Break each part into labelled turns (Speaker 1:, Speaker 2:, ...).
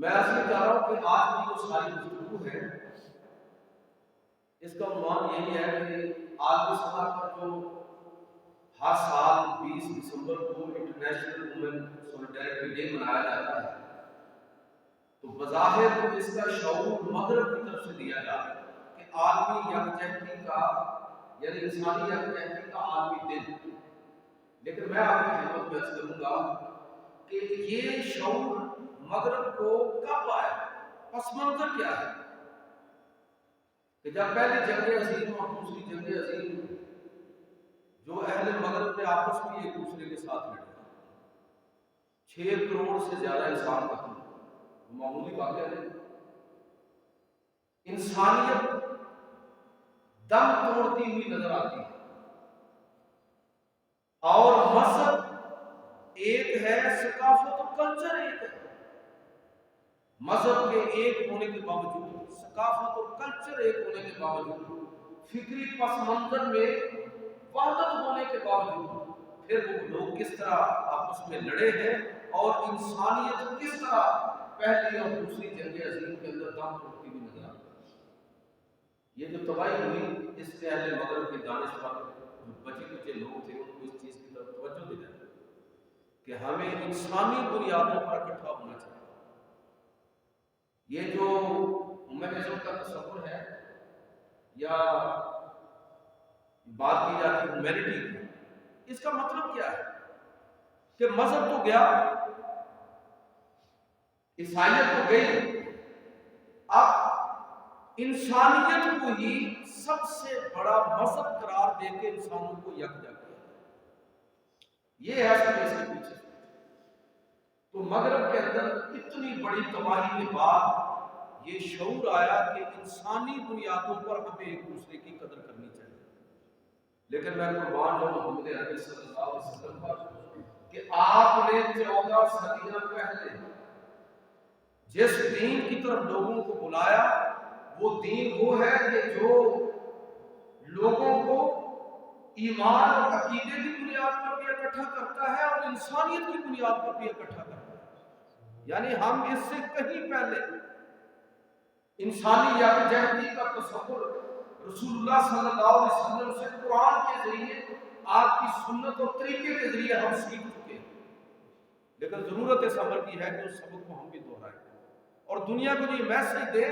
Speaker 1: میں عرض یہ کر رہا ہوں کہ آج کی جو ساری گفتگو ہے اس کا عنوان یہی ہے کہ عالمی سطح پر جو ہر سال 20 دسمبر کو انٹرنیشنل وومن سولیڈیرٹی ڈے منایا جاتا ہے، تو بظاہر تو اس کا شعور مغرب کی طرف سے دیا جا رہا ہے کہ عالمی یکجہتی کا یعنی انسانی یکجہتی کا عالمی دن، لیکن میں آپ کی خدمت میں عرض کروں گا کہ یہ شعور مغرب کو کب آیا، پس منظر کیا ہے کہ جب پہلی جنگ عظیم اور دوسری جنگ عظیم جو اہل مغرب نے آپس میں ایک دوسرے کے ساتھ لڑے، 6 کروڑ سے زیادہ انسان قتل، معمولی واقعہ نہیں، انسانیت دم توڑتی ہوئی نظر آتی ہے، اور مذہب ایک ہے، ثقافت و کلچر ایک ہے، مذہب کے ایک ہونے کے باوجود، ثقافت اور کلچر ایک ہونے کے باوجود، فکری پس منظر میں وحدت ہونے کے باوجود، پھر وہ لوگ کس طرح آپس میں لڑے ہیں اور انسانیت کس طرح پہلی اور دوسری جنگ عظیم کے اندر دم توڑتی ہوئی نظر آتی ہے۔ یہ جو تباہی ہوئی، اس سے اہل مغرب کے دانشور جو بچے کچے لوگ تھے ان کو اس چیز کی طرف توجہ دلائی کہ ہمیں انسانی بنیادوں پر اکٹھا ہونا چاہیے۔ یہ جو ہیومنزم کا تصور ہے یا بات کی جاتی ہے ہیومینٹی کی، اس کا مطلب کیا ہے کہ مذہب تو گیا، عیسائیت تو گئی، اب انسانیت کو ہی سب سے بڑا مذہب قرار دے کے انسانوں کو یکجا کیا، یہ ہے اس کے پیچھے۔ تو مغرب کے اندر اتنی بڑی تباہی کے بعد یہ شعور آیا کہ انسانی بنیادوں پر ہمیں ایک دوسرے کی قدر کرنی چاہیے۔ لیکن میں قربان جاؤں محمد عربی صلی اللہ علیہ وسلم پر کہ آپ نے 14 صدیاں پہلے جس دین کی طرف لوگوں کو بلایا، وہ دین وہ ہے کہ جو لوگوں کو ایمان اور عقیدے کی بنیاد پر بھی اکٹھا کرتا ہے اور انسانیت کی بنیاد پر بھی اکٹھا کرتا ہے۔ یعنی ہم اس سے کہیں پہلے انسانی یکجہتی کا تصور رسول اللہ صلی اللہ علیہ وسلم سے قرآن کے ذریعے، آپ کی سنت اور طریقے کے ذریعے ہم سیکھ چکے ہیں، لیکن ضرورت اس عمل کی ہے کہ اس سبق کو ہم بھی دہرائیں اور دنیا کو یہ میسج دے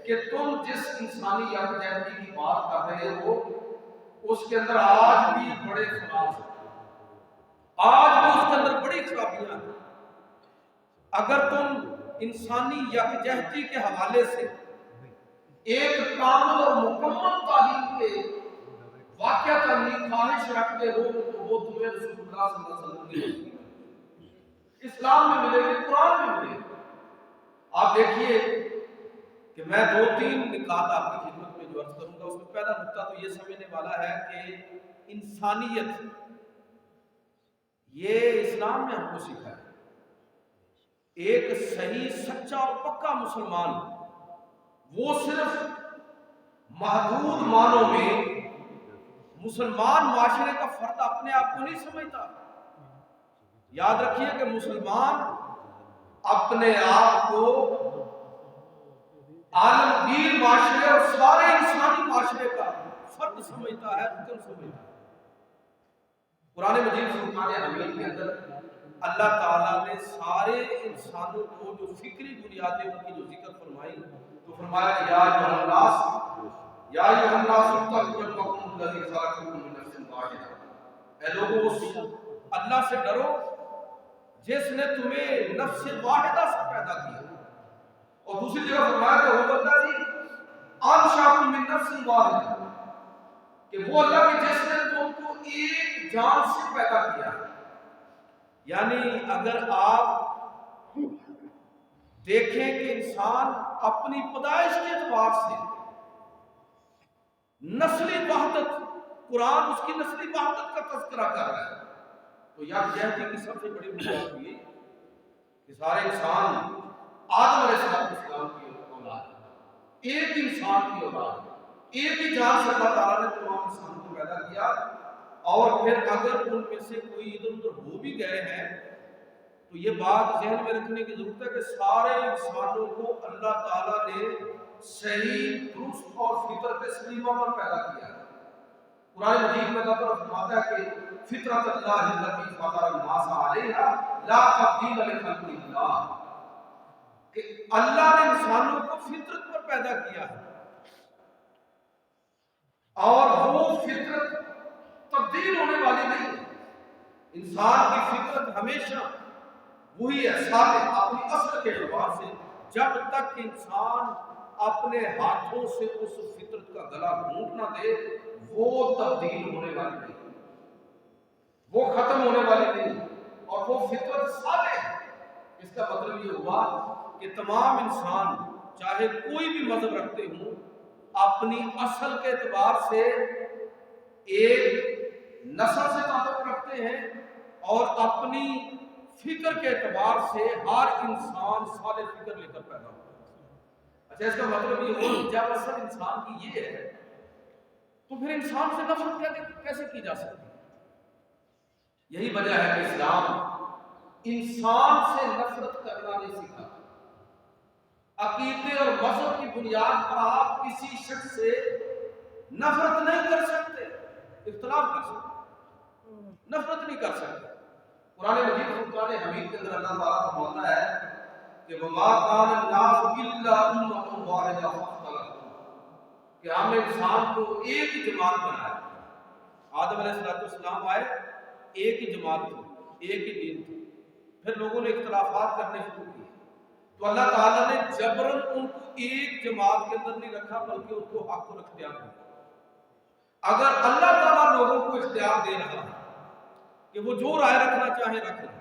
Speaker 1: کہ تم جس انسانی یکجہتی کی بات کر رہے ہو اس کے اندر آج بھی بڑے خلاف ہیں، آج بھی اس کے اندر بڑی خرابیاں ہیں۔ اگر تم انسانی یکجہتی کے حوالے سے ایک کامل اور مکمل تعلیم کے واقعہ کرنے کی خواہش رکھتے ہو تو وہ تمہیں رسول اللہ صلی اللہ علیہ وسلم کی اسلام میں ملے گی، قرآن میں ملے گی۔ آپ دیکھیے کہ میں 2-3 نکات آپ کی خدمت میں جو عرض کروں گا، اس میں پہلا نکتہ تو یہ سمجھنے والا ہے کہ انسانیت یہ اسلام میں ہم کو سکھا ہے۔ ایک صحیح سچا اور پکا مسلمان وہ صرف محدود معنوں میں مسلمان معاشرے کا فرد اپنے آپ کو نہیں سمجھتا۔ یاد رکھیے کہ مسلمان اپنے آپ کو عالمگیر معاشرے اور سارے انسانی معاشرے کا فرد سمجھتا ہے، رکن سمجھتا ہے۔ قرآن مجید فرقان حمید کے اندر اللہ تعالیٰ نے سارے انسانوں کو جو فکری بنیادیں ان کی جو ذکر فرمائی تو فرمایا یا ایھا الناس اتقوا ربکم الذی خلقکم من نفس واحدہ، اے لوگو اللہ سے ڈرو جس نے تمہیں نفس واحدہ سے پیدا کیا، اور دوسری جگہ فرمایا کہ هو الذی انشأکم من نفس واحدہ، کہ وہ اللہ کی جس نے تم کو ایک جان سے پیدا کیا۔ یعنی اگر آپ دیکھیں کہ انسان اپنی پیدائش کے اعتبار سے نسلی وحدت، قرآن اس کی نسلی وحدت کا تذکرہ کر رہا ہے، تو یکجہتی کی سب سے بڑی بنیاد ہوئی کہ سارے انسان آدم علیہ السلام کی اولاد ہے، ایک انسان کی اولاد ہے، ایک ہی جان سے اللہ تعالیٰ نے تمام انسانوں کو پیدا کیا، اور پھر اگر ان میں سے کوئی ادھر ادھر ہو بھی گئے ہیں تو یہ بات ذہن میں رکھنے کی ضرورت ہے کہ سارے انسانوں کو اللہ تعالیٰ نے صحیح درست اور فطرت سلیمہ پر پیدا کیا ہے۔ قرآن مجید میں اللہ تعالیٰ فرماتا ہے کہ فطرت اللہ التی فطر الناس علیہا لا تبدیل لخلق اللہ، کہ اللہ نے انسانوں کو فطرت پر پیدا کیا ہے اور وہ فطرت تبدیل ہونے والی نہیں ہے۔ انسان کی فطرت ہمیشہ وہی ہے، ثابت اپنی اصل کے اعتبار سے۔ جب تک انسان اپنے ہاتھوں سے اس فطرت کا گلا گھونٹ نہ دے، وہ تبدیل ہونے والی نہیں، وہ ختم ہونے والی نہیں، اور وہ فطرت ثابت ہے۔ اس کا مطلب یہ ہوا کہ تمام انسان چاہے کوئی بھی مذہب رکھتے ہوں، اپنی اصل کے اعتبار سے ایک نسل سے تعلق رکھتے ہیں، اور اپنی فکر کے اعتبار سے ہر انسان صالح فکر لے کر پیدا ہوتا ہے۔ اچھا، اس کا مطلب یہ ہو جب اصل انسان کی یہ ہے تو پھر انسان سے نفرت کیسے کی جا سکتی ہے؟ یہی وجہ ہے کہ اسلام انسان سے نفرت کرنا نہیں سکھاتا۔ عقیدے اور مذہب کی بنیاد پر آپ کسی شخص سے نفرت نہیں کر سکتے، اختلاف کر سکتے، نفرت نہیں کر سکتے۔ قرآن مجید فرقان حمید کے اندر اللہ تعالیٰ فرماتا ہے کہ وَمَا كَانَ النَّاسُ إِلَّا أُمَّةً وَاحِدَةً فَاخْتَلَفُوا، کہ ہم نے انسان کو ایک ہی جماعت بنایا۔ آدم علیہ السلام آئے، ایک ہی جماعت تھی، ایک ہی دین تھی، پھر لوگوں نے اختلافات کرنے شروع کیے، تو اللہ تعالیٰ نے جبراً ان کو ایک جماعت کے اندر نہیں رکھا، بلکہ ان کو حق اور اختیار دیا۔ اگر اللہ تعالیٰ لوگوں کو اختیار دے رہا ہے کہ وہ جو رائے رکھنا چاہیں رکھ لیں،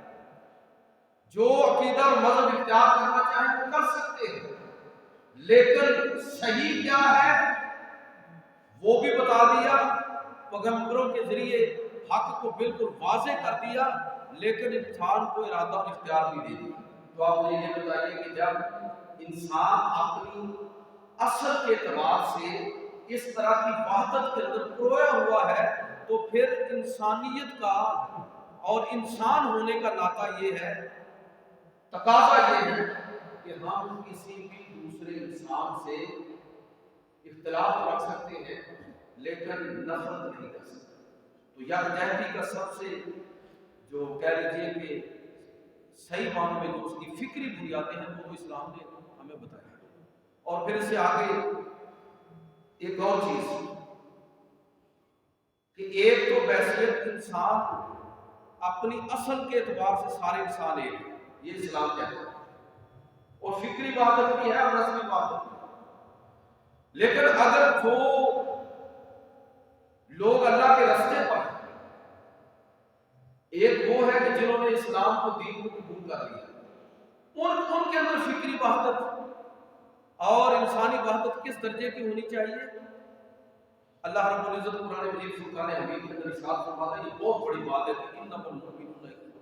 Speaker 1: جو عقیدہ اور مذہب اختیار کرنا چاہیں وہ کر سکتے ہیں، لیکن صحیح کیا ہے وہ بھی بتا دیا، پیغمبروں کے ذریعے حق کو بالکل واضح کر دیا، لیکن انسان کو ارادہ اور اختیار بھی دے دیا۔ تو آپ مجھے یہ بتائیے کہ جب انسان اپنی اصل کے اعتبار سے اس طرح کی وحدت کے اندر پرویا ہوا ہے، تو پھر انسانیت کا اور انسان ہونے کا ناطہ یہ ہے، تقاضا یہ ہے کہ ہم کسی بھی دوسرے انسان سے اختلاف رکھ سکتے ہیں لیکن نفرت نہیں کر سکتے۔ تو یکجہتی کا سب سے جو کہہ لیجیے کہ صحیح معنوں میں جو اس کی فکری بنیادیں ہیں وہ اسلام نے ہمیں بتایا۔ اور پھر اس سے آگے ایک اور چیز کہ ایک تو بحثیت انسان اپنی اصل کے اعتبار سے سارے انسان ایک ہیں، یہ اسلام کہتا ہے، اور فکری وحدت بھی ہے اور رسمی وحدت بھی ہے۔ لیکن اگر جو لوگ اللہ کے راستے پر ہیں، ایک وہ ہے کہ جنہوں نے اسلام کو دین کو قبول کر لیا، ان کے اندر فکری وحدت اور انسانی وحدت کس درجے کی ہونی چاہیے؟ اللہ رب العزت قرآن مجید فرقان حمید کے اندر ارشاد فرماتا ہے، یہ بہت بڑی بات ہے کہ انما المؤمنون اخوة،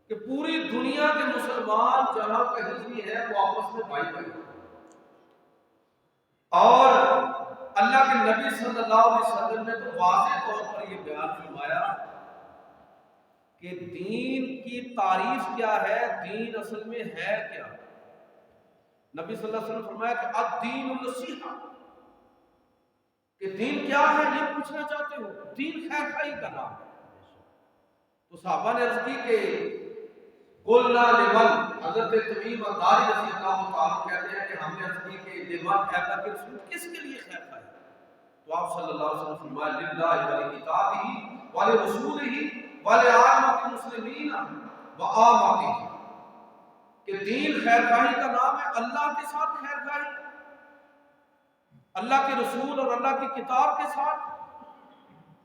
Speaker 1: کہ پوری دنیا کے مسلمان جہاں کہیں بھی ہیں وہ آپس میں بھائی بھائی ہیں۔ اور اللہ کے نبی صلی اللہ علیہ وسلم نے تو واضح طور پر یہ بیان فرمایا کہ دین کی تعریف کیا ہے، دین اصل میں ہے کیا۔ نبی صلی اللہ علیہ وسلم فرمایا کہ الدین النصیحہ، کہ دین کیا ہے یہ پوچھنا چاہتے ہو، دین خیر خواہی کا نام ہے۔ تو صحابہ نے عرض کی کہ قلنا لمن، حضرت تمیم الداری رضی اللہ تعالیٰ کہتے ہیں کہ ہم نے عرض کی کہ لمن، اللہ کے رسول کس کے لیے خیر خواہی؟ تو آپ صلی اللہ علیہ وسلم فرمایا للہ ولکتابہ ولرسولہ ولعامۃ المسلمین وعامتہ، کہ دین خیر خواہی کا نام ہے، اللہ کے ساتھ خیر خواہی، اللہ کے رسول اور اللہ کی کتاب کے ساتھ،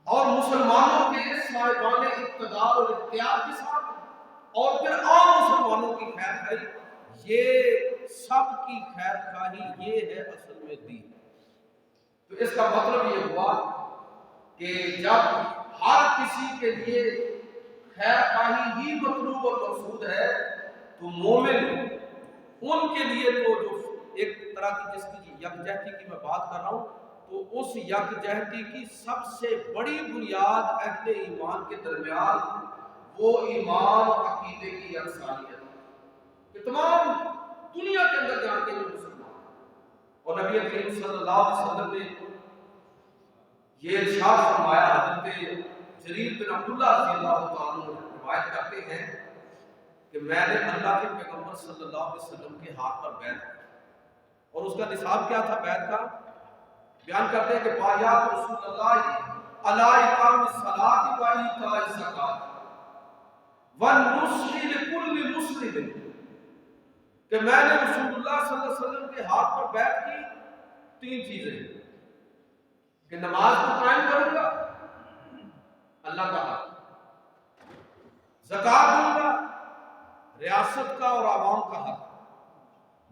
Speaker 1: اور مسلمانوں کے صاحبان اقتدار اور اختیار کے ساتھ، اور پھر عام مسلمانوں کی خیر خواہی۔ یہ سب کی خیر خواہی، یہ ہے اصل میں دین۔ تو اس کا مطلب یہ ہوا کہ جب ہر کسی کے لیے خیر خواہی ہی مطلوب اور مقصود ہے، تو مومن ان کے لیے تو جو ایک طرح کی جس کی یکجہتی کی میں بات کر رہا ہوں، تو اس یکجہتی کی سب سے بڑی بنیاد اہل ایمان کے درمیان وہ ایمان اور عقیدے کی یکسانیت کہ تمام دنیا کے اندر جان کے جو مسلمان، اور نبی کریم صلی اللہ علیہ وسلم نے یہ ارشاد فرمایا، حضرت جریر بن عبداللہ رضی اللہ تعالیٰ عنہ روایت کرتے ہیں کہ میں نے اللہ کے پیغمبر صلی اللہ علیہ وسلم کے ہاتھ پر بیعت کی، اور اس کا نصاب کیا تھا بیعت کا؟ بیان کرتے ہیں کہ بایعت رسول اللہ علی اقام الصلاۃ و ایتاء الزکات والنصح لکل مسلم، کہ میں نے رسول اللہ صلی اللہ علیہ وسلم کے ہاتھ پر بیعت کی تین چیزیں، کہ نماز کو قائم کروں گا اللہ کا حق، زکات دوں گا ریاست کا اور عوام کا حق،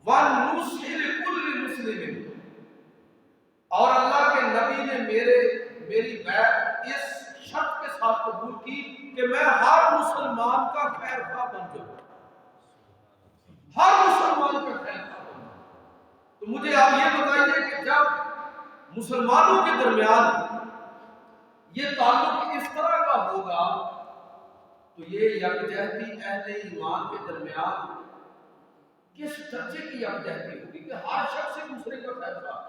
Speaker 1: وَالنُّصْحِ لِكُلِّ مُسْلِمٍ، اور اللہ کے نبی نے میری بیعت اس شرط کے ساتھ قبول کی کہ میں ہر مسلمان کا خیر خواہ بن جاؤں، ہر مسلمان کا خیر خواہ بن جاؤں۔ تو مجھے آپ یہ بتائیے کہ جب مسلمانوں کے درمیان یہ تعلق اس طرح کا ہوگا تو یہ یکجہتی اہل ایمان کے درمیان کس درجے کی یکجہتی ہوگی کہ ہر شخص ایک دوسرے کا خیر خواہ،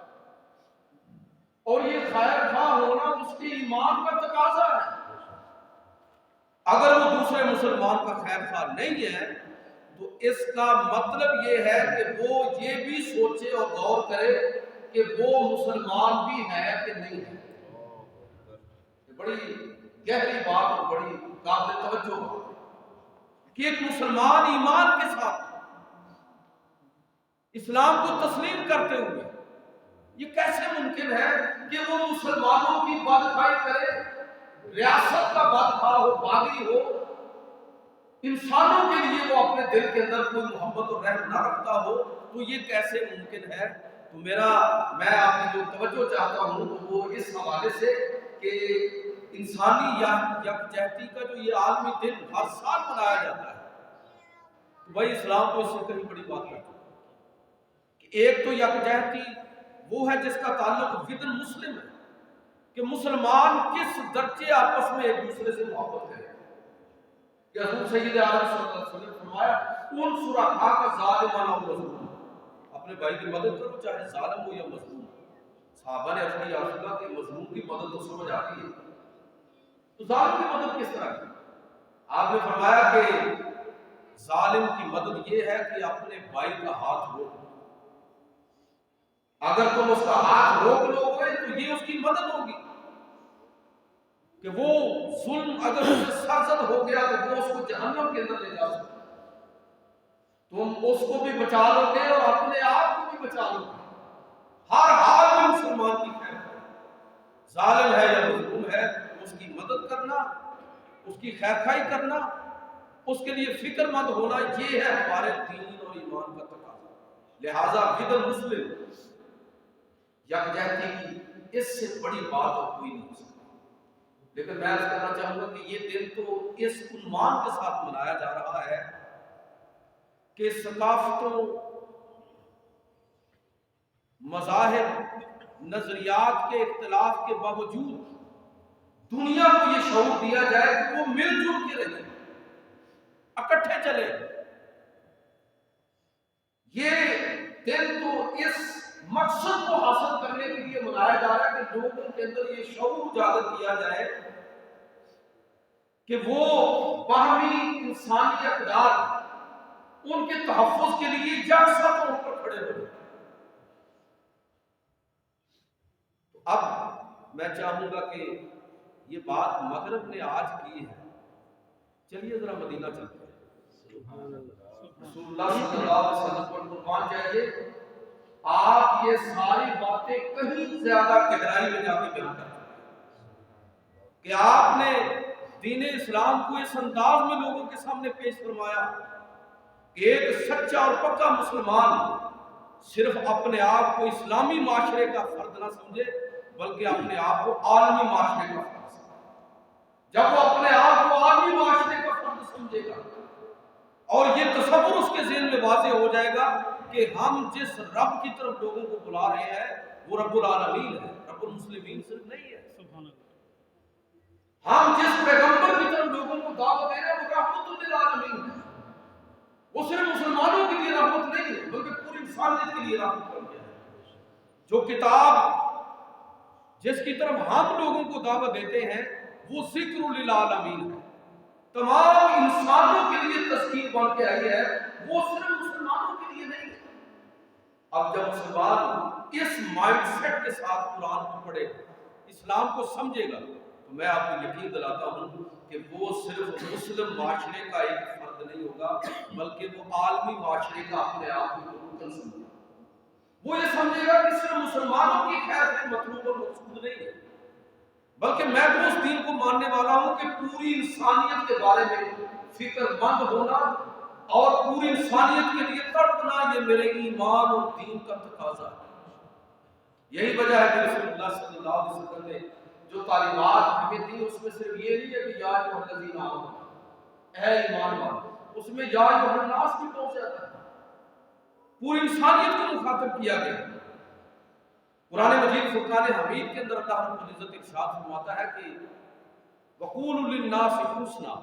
Speaker 1: اور یہ خیر خواہ ہونا اس کے ایمان کا تقاضا ہے۔ اگر وہ دوسرے مسلمان کا خیر خواہ نہیں ہے تو اس کا مطلب یہ ہے کہ وہ یہ بھی سوچے اور غور کرے کہ وہ مسلمان بھی ہے کہ نہیں ہے۔ بڑی گہری بات اور بڑی قابل توجہ بات کہ ایک مسلمان ایمان کے ساتھ اسلام کو تسلیم کرتے ہوئے یہ کیسے ممکن ہے کہ وہ مسلمانوں کی بدخواہی کرے، ریاست کا بدخواہ ہو، باغی ہو، انسانوں کے لیے وہ اپنے دل کے اندر کوئی محبت اور رحم نہ رکھتا ہو، تو یہ کیسے ممکن ہے؟ تو میں آپ کی جو توجہ چاہتا ہوں تو وہ اس حوالے سے کہ انسانی یکجہتی کا جو یہ عالمی دن ہر سال منایا جاتا ہے، تو بھائی اسلام تو اس سے کہیں بڑی بات ہے کہ ایک تو یکجہتی وہ ہے جس کا تعلق ودن مسلم ہے کہ مسلمان کس درجے آپس میں ایک دوسرے سے محبت کرے کہ حضور سید عالم صلی اللہ علیہ وسلم فرمایا انصر اخاک ظالما او مظلوما، اپنے بھائی کی مدد کرو چاہے ظالم ہو یا مظلوم۔ صحابہ نے اپنی یا رسول اللہ کہ مظلوم کی مدد تو سمجھ آتی ہے، تو ظالم کی مدد کس طرح کی؟ آپ نے فرمایا کہ ظالم کی مدد یہ ہے کہ اپنے بھائی کا ہاتھ روک، اگر تم اس کا ہاتھ روک لو گے تو یہ اس کی مدد ہوگی کہ وہ ظلم اگر اس سے سرزد ہو گیا تو وہ اس کو جہنم کے اندر لے جا سکتا، تم اس کو بھی بچا لو گے اور اپنے آپ کو بھی بچا لو گے۔ ہر حال میں مسلمان کی خیر ہے، ظالم ہے یا مظلوم ہے اس کی مدد کرنا، اس کی خیر خواہی کرنا، اس کے لیے فکر مند ہونا، یہ ہے ہمارے دین اور ایمان کا تقاضا۔ لہذا ودن مسلم یکجہتی کی اس سے بڑی بات اور کوئی نہیں ہو سکتی۔ لیکن میں عرض کرنا چاہوں گا کہ یہ دن تو اس عنوان کے ساتھ منایا جا رہا ہے کہ ثقافتوں، مذاہب، نظریات کے اختلاف کے باوجود دنیا کو یہ شعور دیا جائے کہ وہ مل جل کے رہیں، اکٹھے چلے۔ یہ دن تو اس مقصد کو حاصل کرنے کے لیے منایا جا رہا ہے کہ لوگوں کے اندر یہ شعور اجاگر کیا جائے کہ وہ باہمی انسانی اقدار ان کے تحفظ کے لیے یکساں طور پر کھڑے ہو۔ اب میں چاہوں گا کہ یہ بات مغرب نے آج کی ہے، چلیے ذرا مدینہ چلتے ہیں، رسول اللہ صلی اللہ علیہ وسلم پر قربان جائیے، آپ یہ ساری باتیں کہیں زیادہ گہرائی میں جا کے بیان کرتے ہیں کہ آپ نے دین اسلام کو اس انداز میں لوگوں کے سامنے پیش فرمایا کہ ایک سچا اور پکا مسلمان صرف اپنے آپ کو اسلامی معاشرے کا فرد نہ سمجھے بلکہ اپنے آپ کو عالمی معاشرے کا فرد سمجھے۔ جب وہ اپنے آپ کو عالمی معاشرے کا فرد سمجھے گا اور یہ تصور اس کے ذہن میں واضح ہو جائے گا کہ ہم جس رب کی طرف لوگوں کو بلا رہے ہیں وہ رب العالمین ہے، رب المسلمین صرف نہیں ہے۔ ہم جس پیغمبر کی طرف لوگوں کو دعوت دے رہے ہیں وہ لیے راغب کر دیا ہے۔ جو کتاب جس کی طرف ہم لوگوں کو دعوت دیتے ہیں وہ ذکر للعالمین ہے، تمام انسانوں کے لیے تذکیر بن کے آئی ہے، وہ صرف مسلمانوں کے لیے نہیں ہے۔ اب جب مسلمان اس مائنڈ سیٹ کے ساتھ قرآن کو پڑھے، اسلام کو سمجھے گا، تو میں آپ کو یقین دلاتا ہوں کہ وہ صرف مسلم معاشرے کا ایک فرد نہیں ہوگا، بلکہ وہ عالمی معاشرے کا اپنے آپ کو رکن سمجھے گا۔ وہ یہ سمجھے گا کہ صرف مسلمانوں کی خیر سے مطلوب اور مقصود نہیں ہے، بلکہ میں تو اس دین کو ماننے والا ہوں کہ پوری انسانیت کے بارے میں فکر مند ہونا اور پوری انسانیت کے لیے تڑپنا، یہ میرے ایمان اور دین کا تقاضا ہے۔ یہی وجہ ہے کہ رسول اللہ صلی اللہ علیہ وسلم نے جو تعلیمات ہمیں دی، اس میں صرف یہ نہیں ہے کہ یا ایھا الذین آمنوا، اے ایمان والو، اس میں یا ایھا الناس بھی پہنچ جاتا ہے، پوری انسانیت کو مخاطب کیا گیا۔ قرآن مجید فرقان حمید کے اندر اللہ رب العزت ارشاد فرماتا ہے کہ وَقُولُوا لِلنَّاسِ حُسْنًا،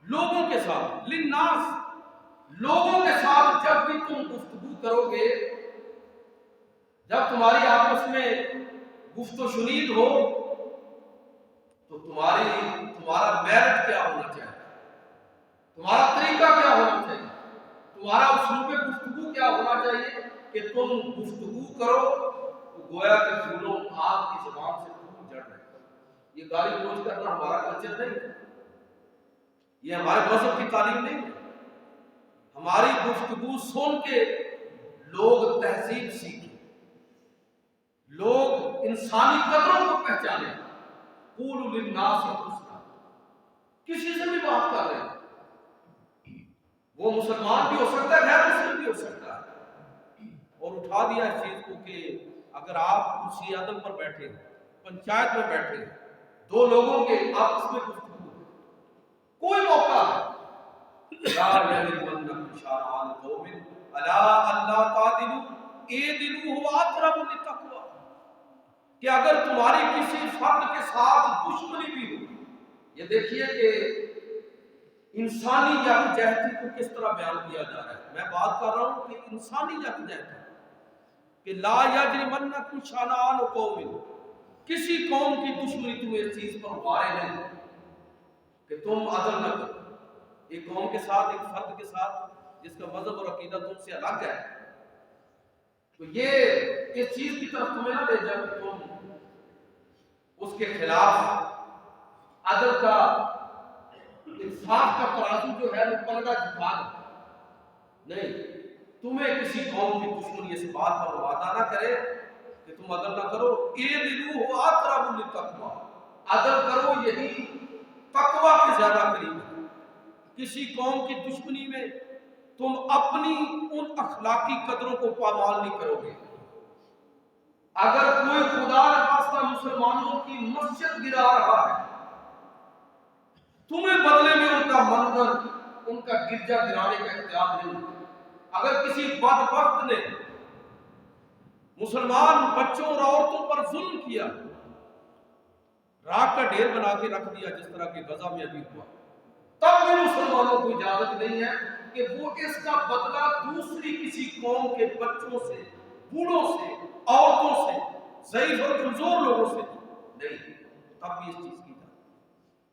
Speaker 1: لوگوں کے ساتھ، للناس، لوگوں کے ساتھ جب بھی تم گفتگو کرو گے، جب تمہاری آپس میں گفت و شنید ہو، تو تمہارا میرٹ کیا ہونا چاہیے، تمہارا طریقہ کیا ہونا چاہیے، تمہارا اسلوب گفتگو کیا ہونا چاہیے کہ تم گفتگو کرو تو گویا کہ پھولوں آپ کی زبان سے پھول جڑ رہے ہیں۔ یہ گالی گلوچ کرنا ہمارا کلچر نہیں ہے، یہ ہمارے مذہب کی تعلیم نہیں ہے۔ ہماری گفتگو سن کے لوگ تہذیب سیکھیں، لوگ انسانی قدروں کو پہچانے۔ قولوا للناس حسنا، کسی سے بھی بات کر رہے ہیں، وہ مسلمان بھی ہو سکتا ہے، غیر مسلم بھی ہو سکتا ہے، اور اٹھا دیا اس چیز کو کہ اگر آپ کرسی عدل پر بیٹھے ہیں، پنچایت میں بیٹھے ہیں، دو لوگوں کے آپس میں گفتگو ہے، کوئی موقع ہے، لا یجرمنکم شنآن قوم علی الا تعدلوا اعدلوا هو اقرب للتقوی، کہ اگر تمہاری کسی فرد کے ساتھ دشمنی بھی ہو، یہ دیکھیے کہ انسانی یکجہتی کو کس طرح بیان کیا جا رہا ہے۔ میں بات کر رہا ہوں کہ انسانی یکجہتی، کہ لا یجرمنکم شنآن قوم، کسی قوم کی دشمنی تمہیں اس چیز پر وارے نہیں کہ تم عدل نہ کرو۔ ایک قوم کے ساتھ، ایک فرد کے ساتھ جس کا مذہب اور عقیدہ تم سے الگ ہے، تو یہ اس چیز کی طرف تمہیں نہ لے جائے کہ تم اس کے خلاف عدل کا، انصاف کا ترازو جو ہے وہ پلڑا جھکا دو۔ نہیں، تمہیں کسی قوم کی دشمنی اس بات پر وعدہ نہ کرے کہ تم عدل نہ کرو، اعدلوا هو اقرب للتقوی، عدل کرو، یہی تقوی کے زیادہ قریب ہے۔ کسی قوم کی دشمنی میں تم اپنی ان اخلاقی قدروں کو پامال نہیں کرو گے۔ اگر کوئی خدا نخواستہ مسلمانوں کی مسجد گرا رہا ہے، تمہیں بدلے میں ان کا منظر، ان کا گرجا گرانے کا اختیار نہیں ہے۔ اگر کسی بدبخت نے مسلمان بچوں اور عورتوں پر ظلم کیا، راکھ کا ڈھیر بنا کے رکھ دیا جس طرح کہ غزہ میں ابھی ہوا، تب بھی مسلمانوں کو اجازت نہیں ہے کہ وہ اس کا بدلہ دوسری کسی قوم کے بچوں سے، بوڑھوں سے، عورتوں سے، ضعیف اور کمزور لوگوں سے نہیں۔ تب بھی اس چیز کی جائے،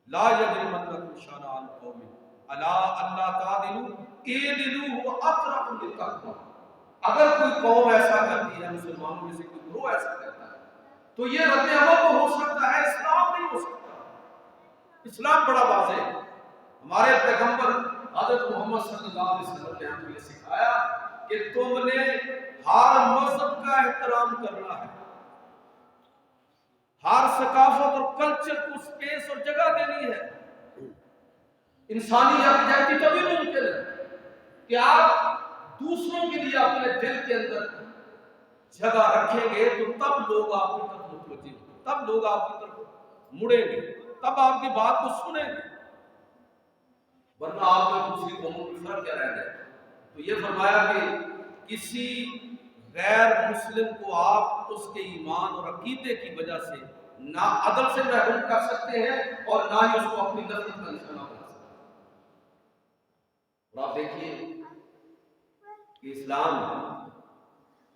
Speaker 1: لا یجرمنکم شنآن قوم علی الا تعدلوا اعدلوا هو اقرب للتقوی۔ اگر کوئی قوم ایسا کرتی ہے، مسلمانوں میں سے کوئی گروہ ایسا کرتا ہے، تو یہ رد عمل تو ہو سکتا ہے، اسلام نہیں ہو سکتا۔ اسلام بڑا واضح ہے۔ ہمارے پیغمبر حضرت محمد صلی اللہ علیہ وسلم نے ہمیں یہ سکھایا کہ تم نے ہر مذہب کا احترام کرنا ہے، ہر ثقافت اور کلچر کو سپیس اور جگہ دینی ہے۔ انسانی یکجہتی تبھی ممکن ہے کہ آپ دوسروں کے لیے اپنے دل کے اندر جگہ رکھیں گے، تو تب لوگ آپ کی طرف متوجہ ہوں گے، تب لوگ آپ کی طرف مڑیں گے، تب آپ کی بات کو سنیں گے، ورنہ آپ میں دوسری قوموں کی فرق کیا رہ جائے۔ تو یہ فرمایا کہ کسی غیر مسلم کو آپ اس کے ایمان اور عقیدے کی وجہ سے نہ عدل سے محروم کر سکتے ہیں اور نہ ہی اس کو اپنی نفرت کا نشانہ بنا سکتے ہیں۔ اور آپ دیکھیے کہ اسلام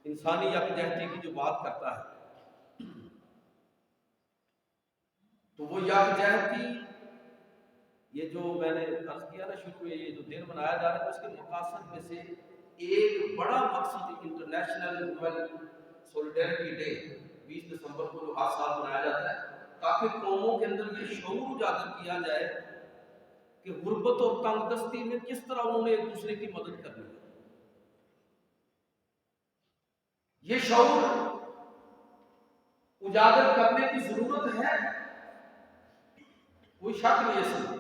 Speaker 1: انسانی یکجہتی کی جو بات کرتا ہے تو وہ یکجہتی، یہ جو میں نے عرض کیا نا شروع میں، یہ جو دن منایا جا رہا ہے اس کے مقاصد میں سے ایک بڑا مقصد انٹرنیشنل وومن سولیڈیرٹی ڈے 20 دسمبر کو جو ہر سال منایا جاتا ہے، تاکہ قوموں کے اندر یہ شعور اجاگر کیا جائے کہ غربت اور تنگ دستی میں کس طرح انہوں نے ایک دوسرے کی مدد کرنی ہے۔ یہ شعور اجاگر کرنے کی ضرورت ہے، کوئی شک نہیں ہے اس میں،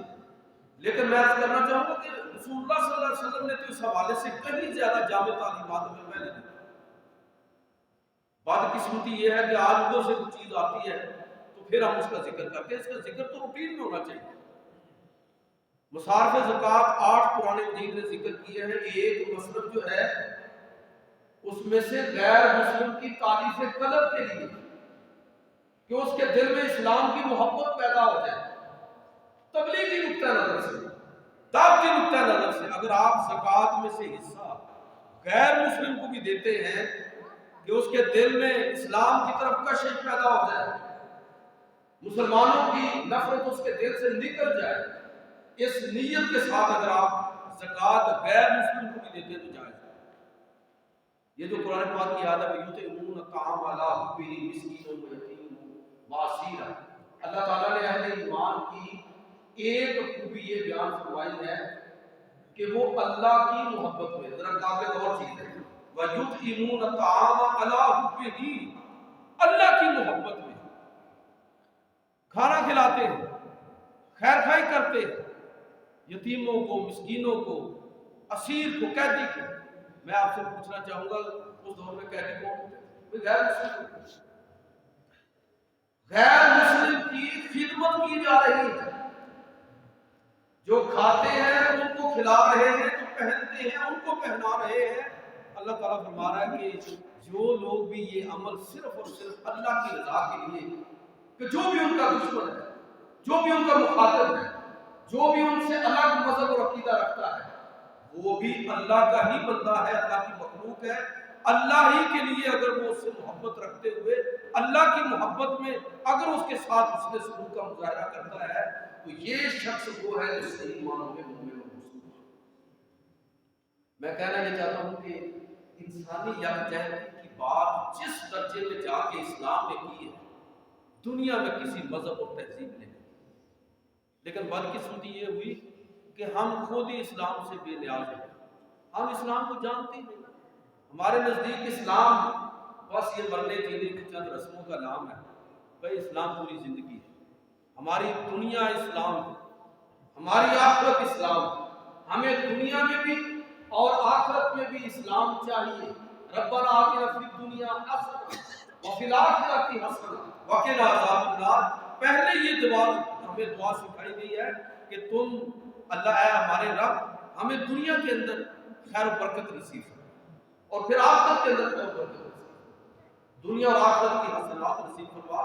Speaker 1: لیکن میں عرض کرنا چاہوں گا کہ رسول اللہ صلی اللہ علیہ وسلم نے تو اس حوالے سے کہیں زیادہ جامع تعلیمات میں نے دی۔ بدقسمتی یہ ہے کہ آج ادھر سے کوئی چیز آتی ہے تو پھر ہم اس کا ذکر کرتے ہیں، اس کا ذکر تو روٹین میں ہونا چاہیے۔ مصارف زکوٰۃ 8 قرآن مجید نے ذکر کیے ہیں، ایک مصرف جو ہے اس میں سے غیر مسلم کی تعریف قلب کے لیے کہ اس کے دل میں اسلام کی محبت پیدا ہو جائے، تبلیغی نقطہ نظر سے، دعوتی نقطہ نظر سے اگر آپ زکوٰۃ میں سے حصہ غیر مسلم کو بھی دیتے ہیں کہ اس کے دل میں اسلام کی طرف کشش پیدا ہو جائے، مسلمانوں کی نفرت اس کے دل سے نکل جائے، اس نیت کے ساتھ اگر آپ زکوٰۃ غیر مسلم کو بھی دیتے تو جائز ہے۔ یہ جو قرآن پاک کی عادت ہے یطعمون الطعام علی حبہ مسکینا ویتیما واسیرا، اللہ تعالیٰ نے اہل ایمان کی ایک خوبی یہ بیان فرمائی ہے کہ وہ اللہ کی محبت میں، ذرا قابل غور چیز ہے، وَيُطْعِمُونَ الطَّعَامَ عَلَىٰ حُبِّهِ، اللہ کی محبت میں کھانا کھلاتے ہیں، خیر خواہی کرتے ہیں، یتیموں کو، مسکینوں کو، اسیر کو، قیدی کو۔ میں آپ سے پوچھنا چاہوں گا اس دور میں قیدی کون ہوتے؟ غیر مسلم، غیر مسلم کی خدمت کی جا رہی ہے، جو کھاتے ہیں ان کو کھلا رہے ہیں، جو پہنتے ہیں ان کو پہنا رہے ہیں۔ اللہ تعالیٰ فرما رہا ہے کہ جو لوگ بھی یہ عمل صرف اور صرف اللہ کی رضا کے لیے، کہ جو بھی ان کا دشمن ہے، جو بھی ان کا مخاطب ہے، جو بھی ان سے الگ مذہب اور عقیدہ رکھتا ہے، وہ بھی اللہ کا ہی بندہ ہے، اللہ کی مخلوق ہے، اللہ ہی کے لیے اگر وہ اس سے محبت رکھتے ہوئے اللہ کی محبت میں اگر اس کے ساتھ اس نے سلوک کا مظاہرہ کرتا ہے تو یہ شخص وہ ہے جو صحیح معنوں میں مومن اور مسلم ہے۔ میں کہنا یہ چاہتا ہوں کہ انسانی یکجہتی کی بات جس درجے میں جا کے اسلام نے کی ہے، دنیا میں کسی مذہب اور تہذیب نے، لیکن بدقسمتی یہ ہوئی کہ ہم خود ہی اسلام سے بے نیاز ہیں، ہم اسلام کو جانتے نہیں، ہمارے نزدیک اسلام بس یہ مرنے جینے کی چند رسموں کا نام ہے۔ بھائی اسلام پوری زندگی ہے، ہماری دنیا اسلام ہے، ہماری آخرت اسلام ہے، ہمیں دنیا میں بھی اور آخرت میں بھی اسلام چاہیے۔ ربنا آتنا فی الدنیا حسنہ وفی الآخرۃ حسنہ وقنا عذاب النار، پہلے یہ دعا ہمیں دعا سکھائی گئی ہے کہ تم اللہ اے ہمارے رب ہمیں دنیا کے اندر خیر و برکت نصیب فرما اور پھر آخرت کے اندر خیر و برکت نصیب، دنیا اور آخرت کی حسنات نصیب فرما۔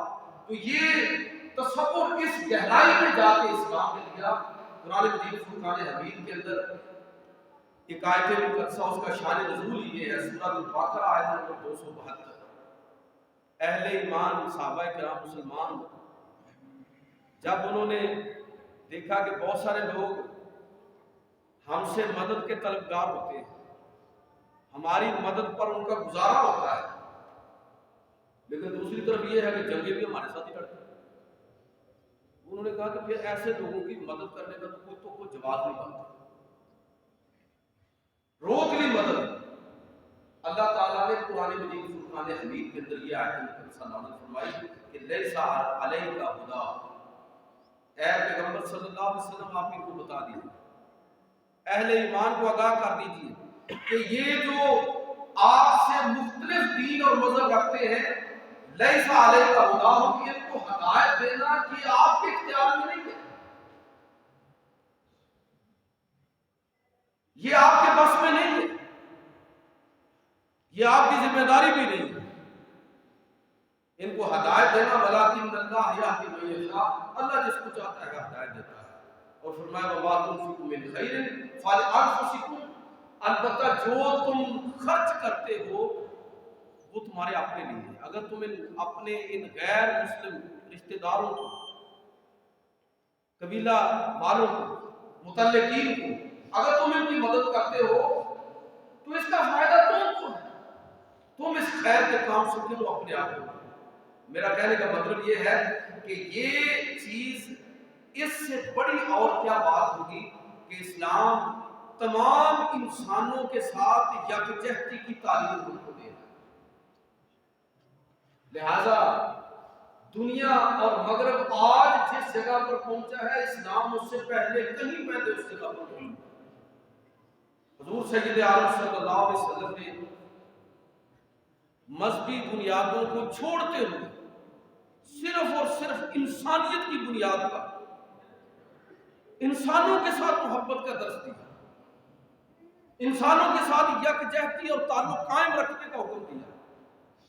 Speaker 1: تو یہ تصور اس گہرائی میں جا کے اسلام نے دیا۔ قرآن مجید فرقان حمید کے اندر ایک آیت مقدسہ اس کا شان نزول یہ ہے، سورۃ البقرہ آیت نمبر 272۔ اہل ایمان صحابہ کرام مسلمان جب انہوں نے دیکھا کہ بہت سارے لوگ ہم سے مدد کے طلبگار ہوتے ہیں، ہماری مدد پر ان کا گزارا ہوتا ہے، لیکن دوسری طرف یہ ہے کہ جنگیں بھی ہمارے ساتھ ہی لڑتے ہیں، انہوں نے کہا کہ پھر ایسے لوگوں کی مدد کرنے کا تو کوئی جواز نہیں بنتا، روک لی مدد۔ اللہ تعالیٰ نے قرآن مجید فرقان حمید کے اندر یہ آیت مقدسہ نازل فرمائی کہ لیس علیک ہدیٰ، اے پیغمبر صلی اللہ علیہ وسلم آپ ان کو بتا دیجیے، اہل ایمان کو آگاہ کر دیجیے کہ یہ جو آپ سے مختلف دین اور مذہب رکھتے ہیں، لیس علیک ہدیٰ، ان کو ہدایت دینا کہ آپ کے اختیار میں نہیں ہے، یہ آپ کے بس میں نہیں ہے، یہ آپ کی ذمہ داری بھی نہیں ہے ان کو ہدایت دینا، ولکن اللہ یہدی من یشاء، اللہ جس کو چاہتا ہے ہدایت دیتا ہے۔ اور فرمایا وما تنفقوا من خیر فلانفسکم، البتہ جو تم خرچ کرتے ہو وہ تمہارے اپنے لیے ہے۔ اگر تم اپنے ان غیر مسلم رشتہ داروں کو، قبیلہ والوں کو، متعلقین کو اگر تم ان کی مدد کرتے ہو تو اس کا فائدہ تم کو ہے، تم اس خیر کے کام سے کیوں اپنے آپ کو۔ میرا کہنے کا مطلب یہ ہے کہ یہ چیز، اس سے بڑی اور کیا بات ہوگی کہ اسلام تمام انسانوں کے ساتھ یکجہتی کی تعلیم ان کو دے رہا ہے۔ لہذا دنیا اور مغرب آج جس جگہ پر پہنچا ہے، اسلام اس سے پہلے کہیں پہلے اس جگہ پر پہنچا۔ حضور سید عالم صلی اللہ علیہ وسلم نے مذہبی بنیادوں کو چھوڑتے ہوئے صرف اور صرف انسانیت کی بنیاد پر انسانوں کے ساتھ محبت کا درس دیا، انسانوں کے ساتھ یکجہتی اور تعلق قائم رکھنے کا حکم دیا۔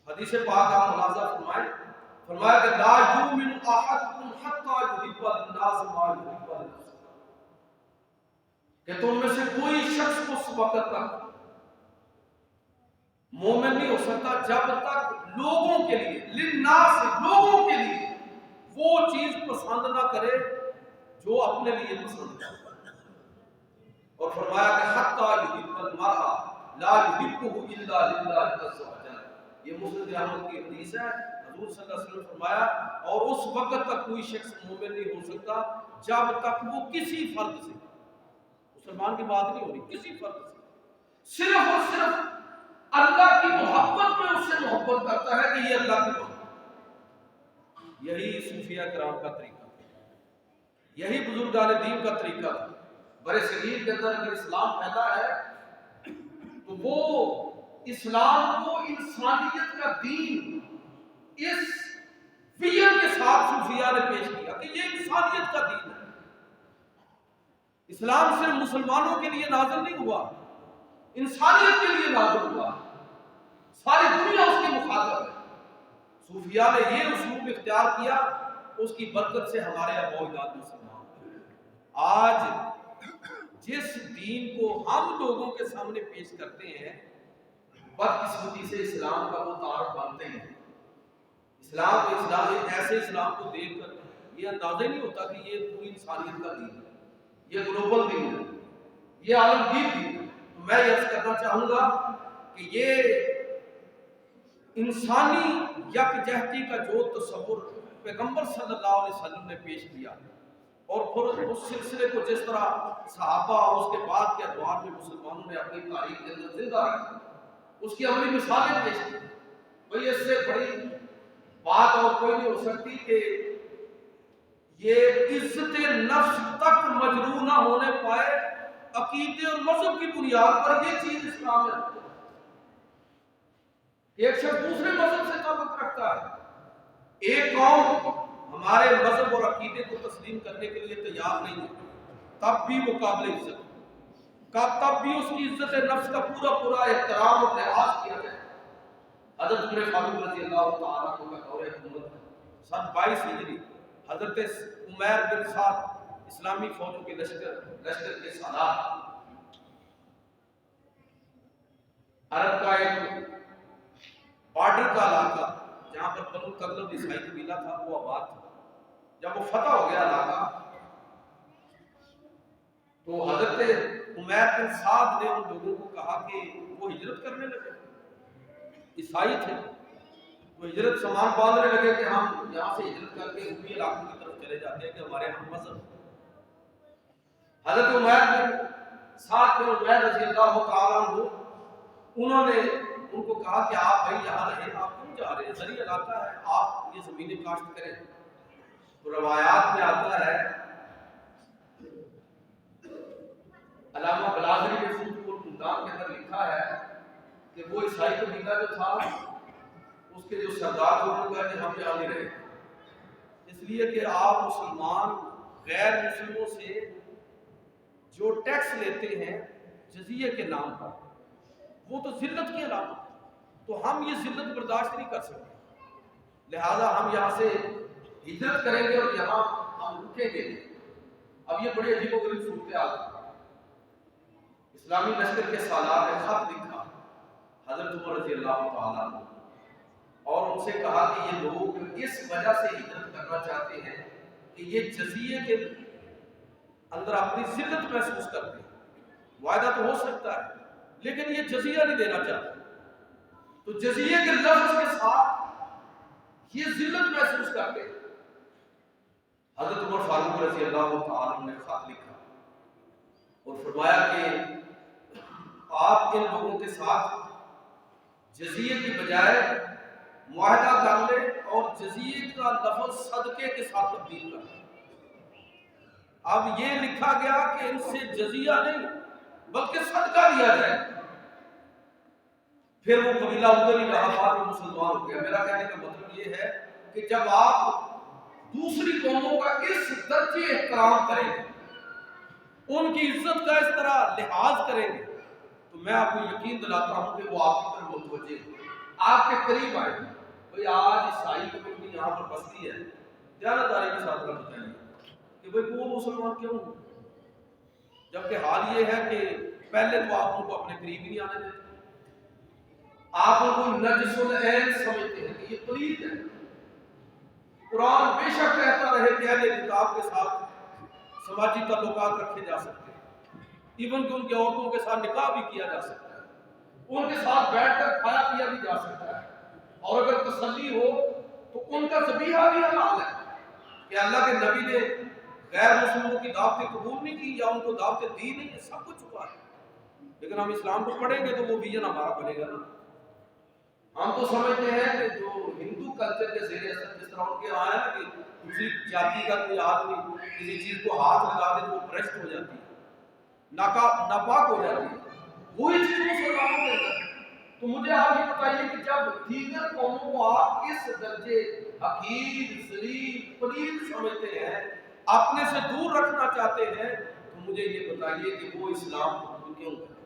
Speaker 1: حدیث پاک آپ ملاحظہ فرمایا کہ لا یؤمن احدکم حتی یحب للناس ما یحب لنفسہ، کہ تم میں سے کوئی شخص اس وقت تک مومن نہیں ہو سکتا جب تک لوگوں کے لیے، للناس، لوگوں کے لیے وہ چیز پسند نہ کرے جو اپنے لیے پسند کرے۔ اور فرمایا کہ حتی یحب المرء لا یحبہ الا للہ عز وجل، یہ مسلم احمد کی حدیث ہے۔ حضور صلی اللہ علیہ وسلم فرمایا اور اس وقت تک کوئی شخص مومن نہیں ہو سکتا جب تک وہ کسی فرد سے، مسلمان کی بات نہیں ہو رہی، کسی فرد سے صرف اور صرف اللہ کی محبت میں اس سے محبت کرتا ہے کہ یہ اللہ کی محبت۔ یہی صوفیہ کرام کا طریقہ، یہی بزرگان دین کا طریقہ۔ برے صغیر کے اندر اگر اسلام پھیلا ہے تو وہ اسلام کو انسانیت کا دین اس ویژن کے ساتھ صوفیہ نے پیش کیا کہ یہ انسانیت کا دین ہے۔ اسلام صرف مسلمانوں کے لیے نازل نہیں ہوا، انسانیت کے لیے نازل ہوا، ساری دنیا اس کی مخاطب ہے۔ صوفیہ نے یہ اسلوب اختیار کیا، اس کی برکت سے ہمارے اباء و اجداد مسلمان۔ آج جس دین کو ہم لوگوں کے سامنے پیش کرتے ہیں، بدقسمتی سے اسلام کا وہ تعارف بنتے ہیں۔ اسلام ایسے اسلام کو دیکھ کر یہ اندازہ نہیں ہوتا کہ یہ پوری انسانیت کا دین ہے، یہ گلوبل دین ہے، یہ عالمگیر دین ہے۔ تو میں یہ عرض کرنا چاہوں گا کہ یہ انسانی یکجہتی کا جو تصور پیغمبر صلی اللہ علیہ وسلم نے پیش کیا، اور پھر اس سلسلے کو جس طرح صحابہ اور اس کے بعد کے ادوار میں مسلمانوں نے اپنی تاریخ کے اندر زندہ رکھا، اس کی عملی مثالیں پیش کی، بھئی اس سے بڑی بات اور کوئی نہیں ہو سکتی کہ یہ عزت نفس تک مجروح نہ ہونے پائے عقیدے اور مذہب کی بنیاد پر یہ چیز اسلام میں رکھتا ہے۔ ایک شخص دوسرے مذہب سے تعلق رکھتا ہے، ایک قوم ہمارے مذہب اور عقیدے کو تسلیم کرنے کے لیے تیار نہیں ہے، تب بھی وہ قابل عزت کا، تب بھی اس کی عزت نفس کا پورا احترام اور لحاظ کیا جائے۔ حضرت عمر فاروق رضی اللہ تعالیٰ عنہ کا دور حکومت سن 22 ہجری، حضرت عمیر بن سعد اسلامی فوجوں کے لشکر کے سالار، عرب کا ایک بارڈر کا علاقہ جہاں پر بنو تغلب عیسائی قبیلہ تھا وہ آباد تھا۔ جب وہ فتح ہو گیا علاقہ تو حضرت عمیر بن سعد نے ان لوگوں کو کہا کہ وہ ہجرت کرنے لگے، عیسائی تھے، وہ ہجرت سامان باندھنے لگے کہ ہم یہاں سے ہجرت کر کے رومی علاقوں کی طرف چلے جاتے ہیں کہ ہمارے ہم مذہب۔ حضرت عمیر بن سعد بن عمیر رضی اللہ تعالیٰ عنہ انہوں نے ان کو کہا کہ آپ بھائی یہاں رہے، آپ کیوں جا رہے ہیں، زرعی علاقہ ہے، آپ یہ زمینیں کاشت کریں۔ تو روایات میں آتا ہے، علامہ بلاغری نے فتح البلدان کے اندر لکھا ہے کہ وہ عیسائی قبیلہ جو تھا اس کے جو سردار تھے وہ کہتے ہم یہاں نہیں رہے، اس لیے کہ آپ مسلمان غیر مسلموں سے جو ٹیکس لیتے ہیں جزیے کے نام پر، وہ تو ذلت کی علامت ہے، تو ہم یہ ذلت برداشت نہیں کر سکتے، لہذا ہم یہاں سے ہجرت کریں گے اور یہاں ہم رکیں گے۔ اب یہ بڑی عجیب و غریب صورتحال ہے، اسلامی لشکر کے سالار نے خط لکھا حضرت عمر رضی اللہ تعالیٰ عنہ اور ان سے کہا کہ یہ لوگ اس وجہ سے ہجرت کرنا چاہتے ہیں کہ یہ جزیے کے اندر اپنی ذلت محسوس کرتے ہیں. وعدہ تو ہو سکتا ہے لیکن یہ جزیہ نہیں دینا چاہتے, تو جزیے کے لفظ کے ساتھ یہ ذلت محسوس کرتے ہیں. حضرت عمر فاروق رضی اللہ تعالیٰ عنہ نے خط لکھا اور فرمایا کہ آپ ان لوگوں کے ساتھ جزیے کی بجائے معاہدہ کر لیں اور جزیے کا لفظ صدقے کے ساتھ تبدیل کر لیں. اب یہ لکھا گیا کہ ان سے جزیہ نہیں بلکہ صدقہ لیا جائے. پھر وہ قبیلہ ادھر ہی رہا, بعد میں مسلمان ہو گیا. میرا کہنے کا مطلب یہ ہے کہ جب آپ دوسری قوموں کا اس درجے احترام کریں گے, ان کی عزت کا اس طرح لحاظ کریں گے, تو میں آپ کو یقین دلاتا ہوں کہ وہ آپ کی طرف متوجہ آپ کے قریب آئے گے. بھئی آج عیسائی کمیونٹی یہاں پر بستی ہے, دیانتداری کے ساتھ بتائیے کہ بھئی وہ مسلمان کیوں ہوں, جبکہ حال یہ ہے کہ پہلے تو آپ ان کو اپنے قریب ہی نہیں آنے دیتے. آپ ان کو نجس العین سمجھتے ہیں کہ یہ پلید ہے. قرآن بے شک کہتا رہے کہ اہل کتاب کے ساتھ سماجی تعلقات رکھے جا سکتے ہیں, ایون کہ ان کی عورتوں کے ساتھ نکاح بھی کیا جا سکتا ہے, ان کے ساتھ بیٹھ کر کھایا پیا بھی جا سکتا ہے, اور اگر تسلی ہو تو ان کا ذبیحہ بھی حلال ہے. کہ اللہ کے نبی نے غیر مسلموں کی دعوتیں قبول نہیں کی یا ان کو دعوتیں دی نہیں, سب کچھ ہوا ہے. لیکن ہم اسلام کو پڑھیں گے تو وہ ویژن ہمارا بنے گا نا. ہم تو سمجھتے ہیں کہ جو ہندو کلچر کے زیر اثر جس طرح ان کے آیا نا کہ دوسری جاتی کا کوئی آدمی کسی چیز کو ہاتھ لگا دے تو وہ برشت ہو جاتی ہے, ناپاک ہو جاتی ہے, وہی چیز مسلمانوں کے اندر. تو مجھے آپ یہ بتائیے کہ جب دیگر قوموں کو آپ اس درجے حقیر, ذلیل, پلید سمجھتے ہیں, اپنے سے دور رکھنا چاہتے ہیں, تو مجھے یہ بتائیے کہ وہ اسلام قبول کیوں کریں؟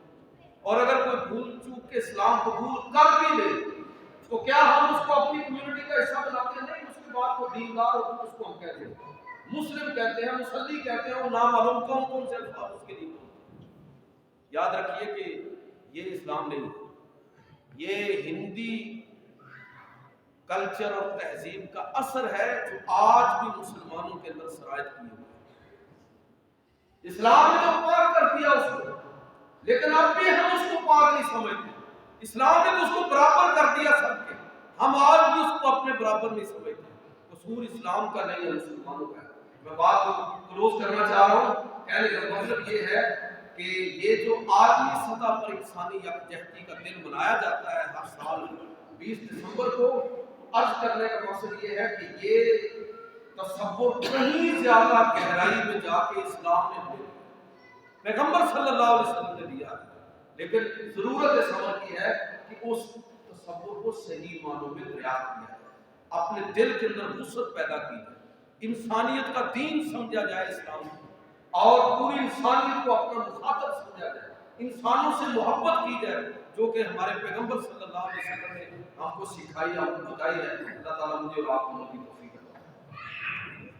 Speaker 1: اور اگر کوئی بھول چوک کے اسلام قبول کر بھی لے تو کیا ہم اس کو اپنی کمیونٹی کا حصہ بناتے ہیں؟ نہیں, اس کے بعد وہ دیندار ہوتا ہے, اس کو ہم کہتے ہیں مسلم کہتے ہیں, مسلی کہتے ہیں, وہ نامعلوم کون سے الفاظ اس کے لیے. یاد رکھیے کہ یہ اسلام نہیں ہے, یہ ہندی کلچر اور تہذیب کا اثر ہے جو آج بھی مسلمانوں کے اندر سرایت کیے ہوئے. اسلام نے تو پاک کر دیا اس کو, لیکن اب بھی ہم اس کو پاک نہیں سمجھتے. اسلام نے تو اس کو برابر کر دیا سب کے, ہم آج بھی اس کو اپنے برابر نہیں سمجھتے. قصور اسلام کا نہیں ہے, مسلمانوں کا ہے. میں بات کو کلوز کرنا چاہ رہا ہوں. کہنے کا مطلب یہ ہے کہ یہ جو عالمی سطح پر انسانی یکجہتی کا دن منایا جاتا ہے ہر سال 20 دسمبر کو, عرض کرنے کا مقصد یہ ہے کہ یہ تصور کہیں زیادہ گہرائی میں جا کے اسلام نے پیغمبر صلی اللہ علیہ وسلم نے دیا ہے, لیکن ضرورت اس عمل کی ہے کہ اس تصور کو صحیح معنوں میں دریافت کیا جائے, اپنے دل کے اندر وسعت پیدا کی جائے, انسانیت کا دین سمجھا جائے اسلام کو, اور پوری انسانیت کو اپنا مخاطب سمجھا جائے, انسانوں سے محبت کی جائے جو کہ ہمارے پیغمبر صلی اللہ علیہ وسلم نے ہم کو سکھائی, ہم کو بتائی ہے. اللہ تعالیٰ مجھے اور آپ کو